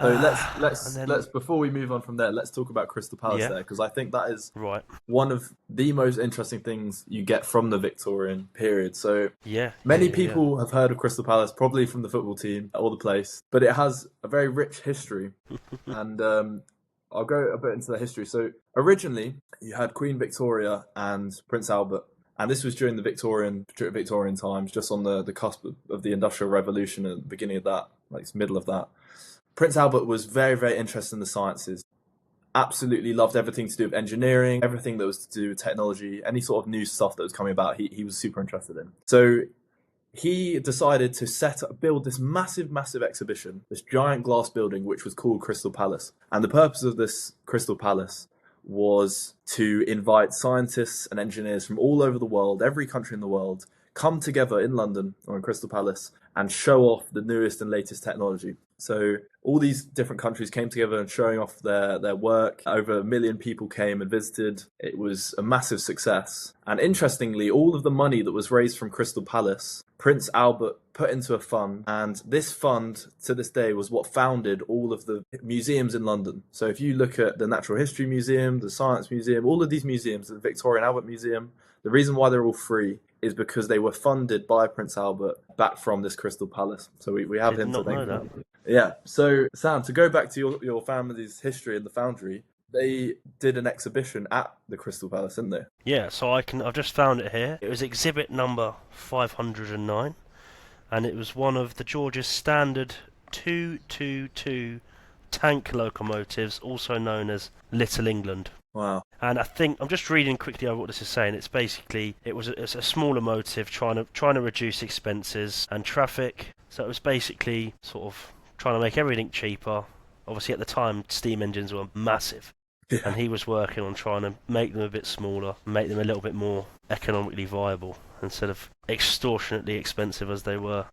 So And let's then, before we move on from there, let's talk about Crystal Palace yeah, there, because I think that is right. one of the most interesting things you get from the Victorian period. So Yeah, yeah, many yeah, yeah. people have heard of Crystal Palace, probably from the football team or the place, but it has a very rich history. And I'll go a bit into the history. So originally, you had Queen Victoria and Prince Albert, and this was during the Victorian times, just on the cusp of the Industrial Revolution at the beginning of that, like middle of that. Prince Albert was very, very interested in the sciences. Absolutely loved everything to do with engineering, everything that was to do with technology, any sort of new stuff that was coming about. He was super interested in. So he decided to build this massive, massive exhibition, this giant glass building, which was called Crystal Palace. And the purpose of this Crystal Palace was to invite scientists and engineers from all over the world, every country in the world, come together in London or in Crystal Palace and show off the newest and latest technology. So all these different countries came together and showing off their work. Over 1 million people came and visited. It was a massive success. And interestingly, all of the money that was raised from Crystal Palace, Prince Albert put into a fund. And this fund, to this day, was what founded all of the museums in London. So if you look at the Natural History Museum, the Science Museum, all of these museums, the Victoria and Albert Museum, the reason why they're all free is because they were funded by Prince Albert back from this Crystal Palace. So we have Did him to not thank know for that. that. Yeah. So Sam, to go back to your family's history in the Foundry, they did an exhibition at the Crystal Palace, didn't they? Yeah, so I've just found it here. It was exhibit number 509, and it was one of the George's standard 222 tank locomotives, also known as Little England. Wow. And I think I'm just reading quickly over what this is saying. It's basically it's a smaller motive trying to reduce expenses and traffic. So it was basically sort of trying to make everything cheaper. Obviously, at the time, steam engines were massive, and Yeah. he was working on trying to make them a bit smaller, make them a little bit more economically viable instead of extortionately expensive as they were.